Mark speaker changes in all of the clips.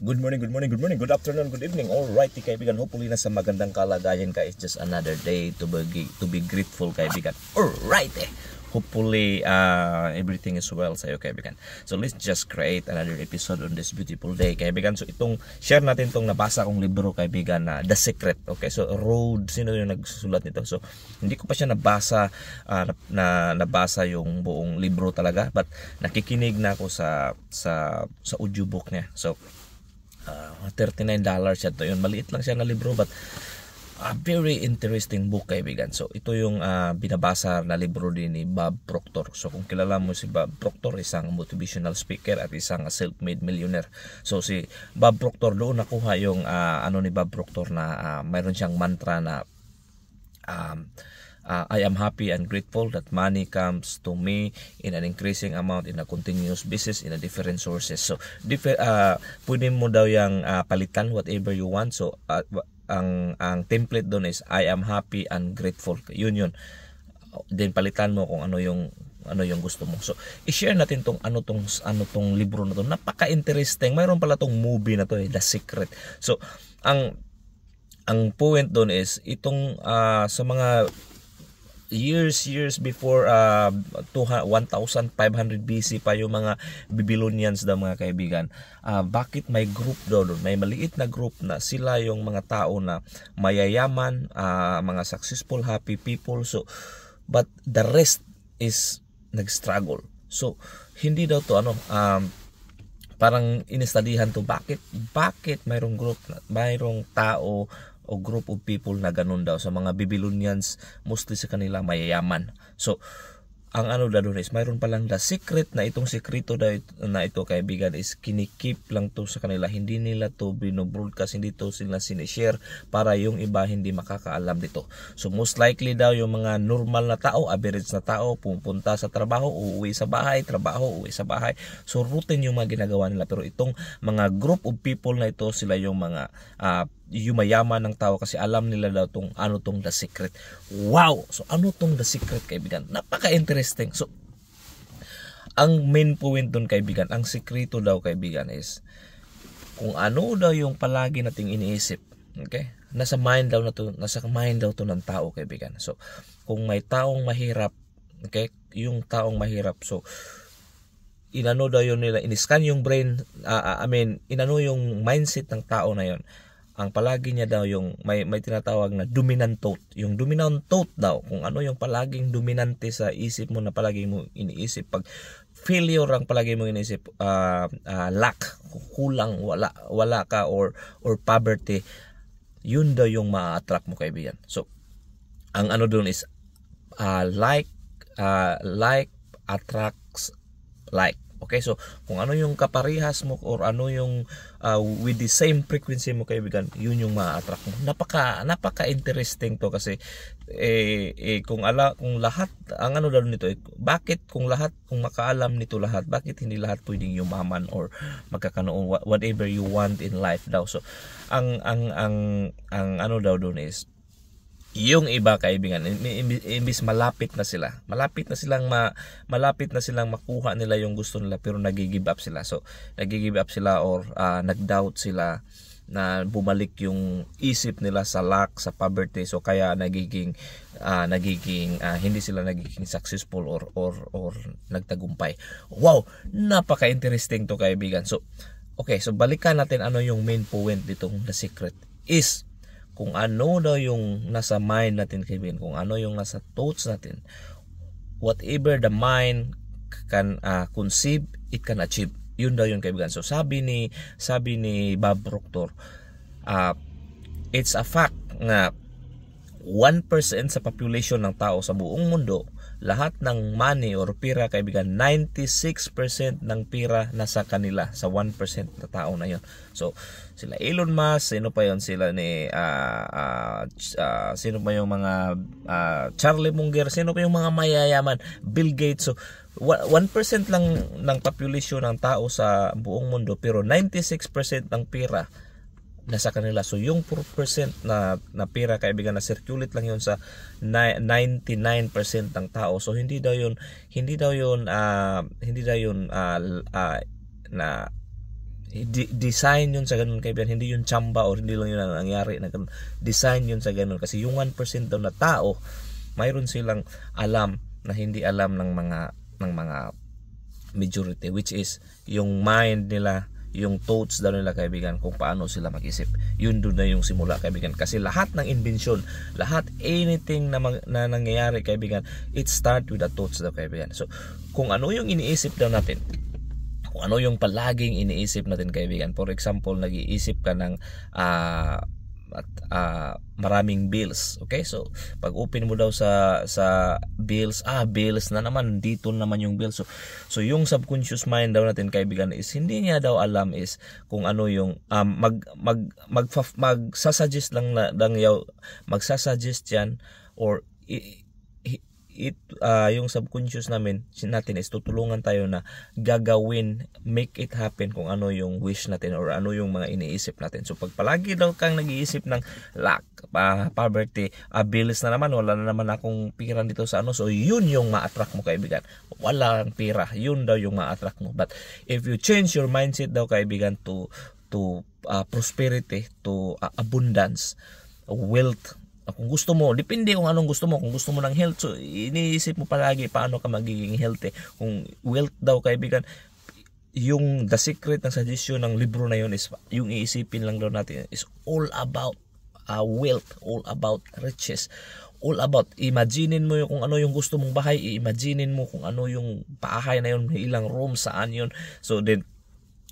Speaker 1: Good morning, good morning, good morning, good afternoon, good evening. Alright, kaibigan, hopefully nasa magandang kalagayan ka. It's just another day to be grateful, kaibigan. Alright, hopefully everything is well sa iyo, kaibigan. So let's just create another episode on this beautiful day, kaibigan. So share natin itong nabasa kong libro, kaibigan, na The Secret. Okay, so Road, sino yung nagsulat nito? So hindi ko pa siya nabasa, nabasa yung buong libro talaga, but nakikinig na ako sa audiobook niya. So $39 siya to. Yun, maliit lang siya na libro, but very interesting book, kaibigan. So ito yung binabasa na libro din ni Bob Proctor. So kung kilala mo si Bob Proctor, isang motivational speaker at isang self-made millionaire. So si Bob Proctor, doon nakuha yung ni Bob Proctor na mayroon siyang mantra na I am happy and grateful that money comes to me in an increasing amount, in a continuous basis, in a different sources. So pwede mo daw yung palitan whatever you want. So ang template doon is I am happy and grateful. Yun. Then palitan mo kung ano yung gusto mo. So i-share natin tong libro na to. Napaka-interesting. Mayroon pala tong movie na to, The Secret. So ang point doon is itong sa mga years before 1500 BC pa yung mga Babylonians daw, mga kaibigan. Bakit may group daw doon? May maliit na group na sila yung mga tao na mayayaman, mga successful, happy people. So but the rest is nag-struggle. So hindi daw to parang inistadihan to bakit mayroong group, mayroong tao o group of people na ganun daw sa mga Babylonians, mostly sa kanila mayayaman. So ang doon is mayroon palang the secret na itong sekreto na ito, kaibigan, is kinikip lang to sa kanila. Hindi nila to binobroadcast, hindi to sila sinishare para yung iba hindi makakaalam dito. So most likely daw yung mga normal na tao, average na tao, pupunta sa trabaho, uuwi sa bahay, trabaho, uuwi sa bahay. So routine yung mga ginagawa nila. Pero itong mga group of people na ito, sila yung mga yumayaman ng tao kasi alam nila daw tong The Secret. Wow! So ano tong The Secret, kaibigan? Napaka-interesting. So ang main point doon, kaibigan, ang sekreto daw, kaibigan, is kung ano daw yung palagi nating iniisip. Okay? Nasa mind daw to ng tao, kaibigan. So kung may taong mahirap, okay, yung taong mahirap, so daw yun nila, in-scan yung brain, yung mindset ng tao na yun. Ang palagi niya daw yung may tinatawag na dominant thought. Yung dominant thought daw, kung ano yung palaging dominante sa isip mo na palagi mo iniisip. Pag failure ang palagi mo iniisip, lack, kulang, wala ka, or poverty, yun daw yung ma-attract mo, kaibigan. So ang doon is like attracts like. Okay, so kung ano yung kaparehas mo or ano yung with the same frequency mo, kaibigan, yun yung ma-attract mo. Napaka-interesting to kasi kung lahat ang daw nito, bakit kung makaalam nito lahat, bakit hindi lahat pwedeng yumaman or magkakaroon whatever you want in life daw. So ang daw doon is yung iba, kaibigan, imbis malapit na silang makuha nila yung gusto nila, pero nag-give up sila. So nag-give up sila or nag-doubt sila, na bumalik yung isip nila sa lack, sa poverty. So kaya nagiging hindi sila nagiging successful or nagtagumpay. Wow, napaka-interesting to, kaibigan. So okay, so balikan natin ano yung main point ditong The Secret is kung ano daw yung nasa mind natin, kaibigan, kung ano yung nasa thoughts natin, whatever the mind can conceive, it can achieve. Yun daw yung, kaibigan. So sabi ni Bob Proctor, it's a fact na 1% sa population ng tao sa buong mundo, lahat ng money or pira, kaibigan, 96% ng pira nasa kanila, sa 1% na tao na yon. So sila Elon Musk, sino pa yon, sila ni sino pa yung mga Charlie Munger, sino pa yung mga mayayaman, Bill Gates. So 1% lang ng population ng tao sa buong mundo, pero 96% ng pira nasa kanila. So yung 4% na pera, kaibigan, na circulate lang yun sa 99% ng tao. So hindi daw yun Design yun sa ganun kaibigan, hindi yun chamba or hindi lang yun ang nangyari na ganun. Design yun sa ganun kasi yung 1% daw na tao mayroon silang alam na hindi alam ng mga majority, which is yung mind nila, yung thoughts daw nila kaibigan, kung paano sila mag-isip. Yun doon na yung simula kaibigan, kasi lahat ng invention, lahat anything na nangyayari kaibigan, it start with the thoughts daw kaibigan. So kung ano yung iniisip daw natin, kung ano yung palaging iniisip natin kaibigan, for example nag-iisip ka ng maraming bills, okay, so pag open mo daw sa bills, bills na naman, dito naman yung bills, so yung subconscious mind daw natin kaibigan is hindi niya daw alam is kung ano yung magsasuggest lang magsasuggest yan, or yung subconscious natin is tutulungan tayo na gagawin, make it happen kung ano yung wish natin or ano yung mga iniisip natin. So pag palagi daw kang nag-iisip ng lack, poverty, bills na naman, wala na naman akong pira dito sa ano, so yun yung ma-attract mo kaibigan, walang pira, yun daw yung ma-attract mo. But if you change your mindset daw kaibigan to prosperity, to abundance, wealth, kung gusto mo, depende kung anong gusto mo. Kung gusto mo ng health, so iniisip mo palagi paano ka magiging healthy. Kung wealth daw kaibigan, yung the secret ng suggestion ng libro na yun is yung iisipin lang daw natin is all about wealth, all about riches, all about imaginein mo yung kung ano yung gusto mong bahay, imaginein mo kung ano yung bahay na yun, ilang room, saan yun, so then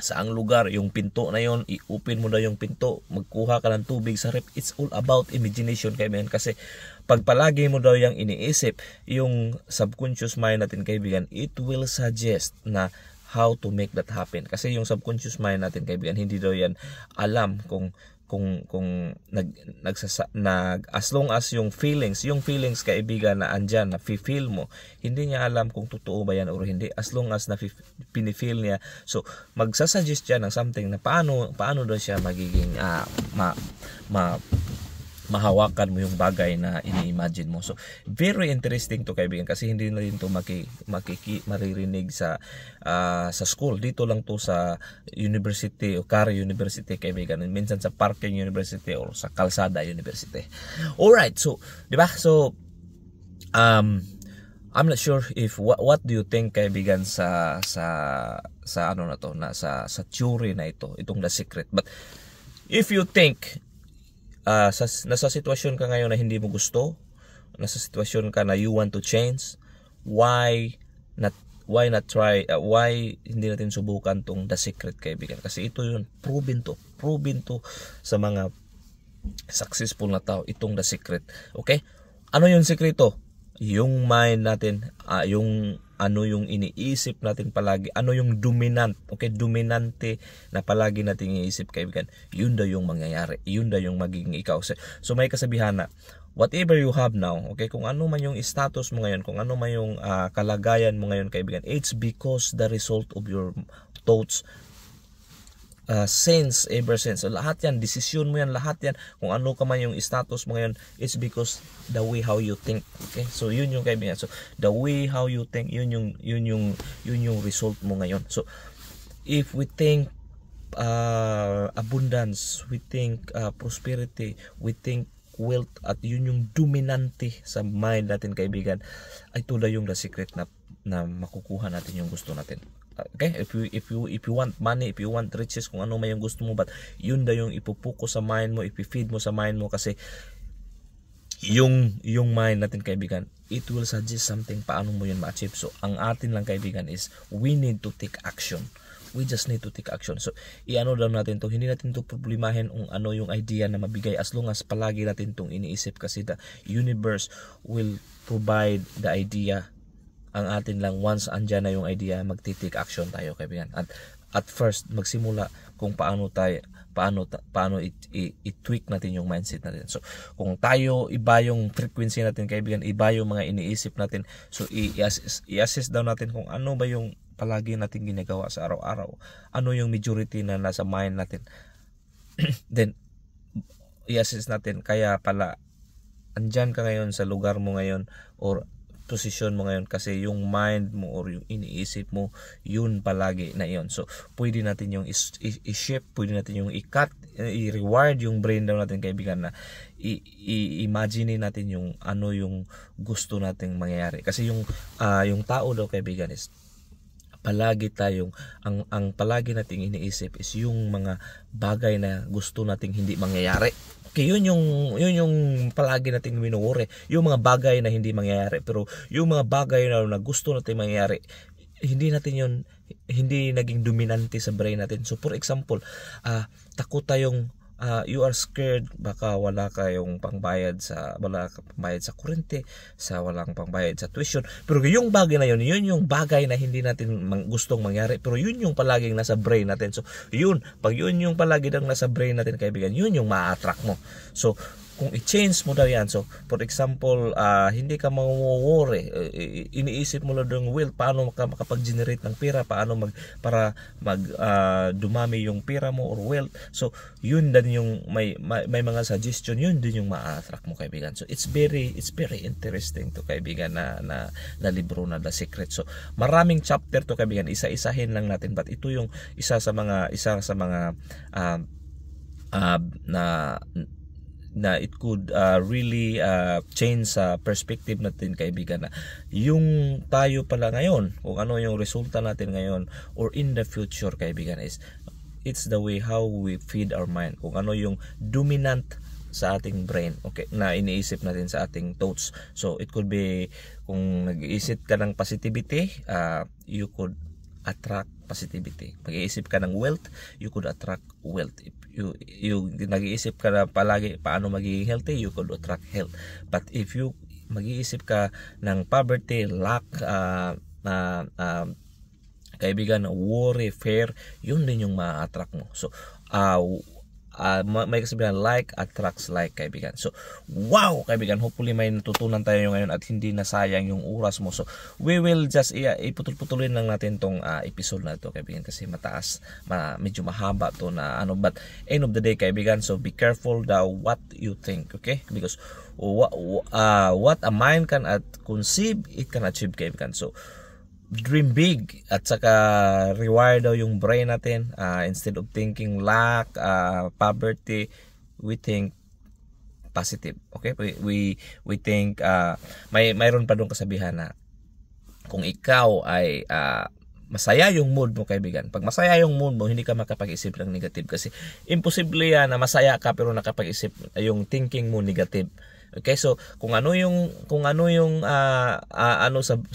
Speaker 1: saang lugar, yung pinto na yon, i-open mo na yung pinto, magkuha ka ng tubig sa rep. It's all about imagination kaibigan, kasi pag palagi mo daw yung iniisip, yung subconscious mind natin kaibigan, it will suggest na how to make that happen. Kasi yung subconscious mind natin kaibigan, hindi daw yan alam kung as long as yung feelings kaibigan na andyan, na feel mo, hindi niya alam kung totoo ba yan or hindi. As long as na pinifeel niya, so magsasuggest siya ng something na paano daw siya magiging mahawakan mo yung bagay na ini-imagine mo. So very interesting to kaibigan, kasi hindi na rin to maririnig sa school. Dito lang to sa university o Carey University kaibigan, minsan sa Parking University or sa Kalsada University. Alright, so di ba, so I'm not sure if what do you think kaibigan sa ano na to, sa theory na itong The Secret. But if you think nasa sitwasyon ka ngayon na hindi mo gusto, nasa sitwasyon ka na you want to change, why not try, why hindi natin subukan tong The Secret kaibigan, kasi ito yun, proven to sa mga successful na tao, itong The Secret. Okay, ano yung sekreto? Yung mind natin, yung ano yung iniisip natin palagi, ano yung dominante na palagi natin iniisip kaibigan, yun daw yung mangyayari, yun daw yung magiging ikaw. So may kasabihan na whatever you have now, okay, kung ano man yung status mo ngayon, kung ano man yung kalagayan mo ngayon kaibigan, it's because the result of your thoughts ever since. So, lahat yan, desisyon mo yan, lahat yan, kung ano ka man yung status mo ngayon, it's because the way how you think. Okay, so yun yung kaibigan, so the way how you think, yun yung result mo ngayon. So if we think abundance, we think prosperity, we think wealth, at yun yung dominante sa mind natin kaibigan, ay ito yung The Secret na makukuha natin yung gusto natin. Okay, if you want money, if you want riches, kung ano man yung gusto mo, but yun daw yung ipupuko sa mind mo, ipifeed mo sa mind mo, kasi yung mind natin kaibigan, it will suggest something paano mo yun ma-achieve. So ang atin lang kaibigan is we need to take action. We just need to take action. So iano daw natin to, hindi natin to problemahin kung ano yung idea na mabigay, as long as palagi natin tong iniisip, kasi the universe will provide the idea. Ang atin lang, once andyan na yung idea, magti-take action tayo kaibigan. At first magsimula kung paano i-tweak natin yung mindset natin. So kung tayo iba yung frequency natin kaibigan, iba yung mga iniisip natin, so i-assess daw natin kung ano ba yung palagi natin ginagawa sa araw-araw, ano yung majority na nasa mind natin. Then i-assess natin, kaya pala andyan ka ngayon sa lugar mo ngayon, or posisyon mo ngayon kasi yung mind mo or yung iniisip mo, yun palagi na yun. So, pwede natin yung i-shift, pwede natin yung i-cut, i-reward yung brain daw natin, kaibigan, na i-imagine natin yung ano yung gusto nating mangyayari. Kasi yung tao daw, kaibigan, is palagi tayong ang palagi nating iniisip is yung mga bagay na gusto nating hindi mangyayari. Okay, yun yung palagi nating minuwore, yung mga bagay na hindi mangyayari. Pero yung mga bagay na gusto nating mangyayari, hindi naging dominante sa brain natin. So for example, takot tayong you are scared baka wala kang pangbayad sa kuryente, walang pangbayad sa tuition. Pero yung bagay na yun yung bagay na hindi natin gustong mangyari, pero yun yung palaging nasa brain natin. So pag yun yung palagi nang nasa brain natin, kaibigan, yun yung ma-attract mo. So kung i-change mo daw yan, so for example, hindi ka mag-worry, iniisip mo lang yung paano ka makapag-generate ng pera, para dumami yung pera mo or wealth. So yun din yung may mga suggestion, yun din yung ma-attract mo, kaibigan. So it's very interesting to, kaibigan, na libro na The Secret. So maraming chapter to, kaibigan, isa-isahin lang natin, but ito yung isa sa mga na it could really change sa perspective natin, kaibigan, na yung tayo pala ngayon, kung ano yung resulta natin ngayon or in the future, kaibigan, is it's the way how we feed our mind, kung ano yung dominant sa ating brain, okay, na iniisip natin sa ating thoughts. So it could be, kung nag-iisip ka ng positivity, you could attract positivity. Mag-iisip ka ng wealth, you could attract wealth. If you nag-iisip ka na palagi paano magiging healthy, you could attract health. But if you mag-iisip ka ng poverty, lack, kaibigan, worry, fear, yun din yung ma-attract mo. So may kasabihan, like attracts like, kaibigan. So wow, kaibigan, hopefully may natutunan tayo ngayon at hindi nasayang yung oras mo. So we will just iputol-putulin lang natin tong episode na to, kaibigan, kasi medyo mahaba to na but end of the day, kaibigan, so be careful daw what you think, okay? Because what a mind can conceive, it can achieve, kaibigan. So dream big, at saka rewire daw yung brain natin. Instead of thinking lack, poverty, we think positive, okay? We think mayroon pa doon kasabihan na kung ikaw ay masaya yung mood mo, kaibigan, pag masaya yung mood mo, hindi ka makapag-isip ng negative, kasi imposible yan na masaya ka pero nakapag-isip yung thinking mo negative. Okay, so kung ano yung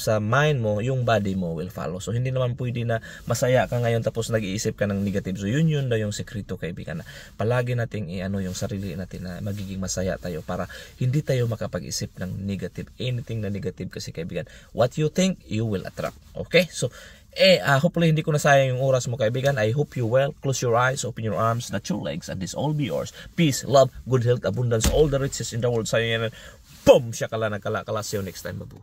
Speaker 1: sa mind mo, yung body mo will follow. So hindi naman pwede na masaya ka ngayon tapos nag-iisip ka ng negative. So yun daw yung sekreto, kaibigan, na palagi nating yung sarili natin na magiging masaya tayo para hindi tayo makapag-isip ng negative, anything na negative, kasi, kaibigan, what you think, you will attract. Okay, so hopefully hindi ko nasayang yung oras mo, kaibigan. I hope you well. Close your eyes, open your arms, not your legs, and this all be yours. Peace, love, good health, abundance, all the riches in the world. Sa'yo yan. Boom! Siya kala nagkala. See you next time, babu.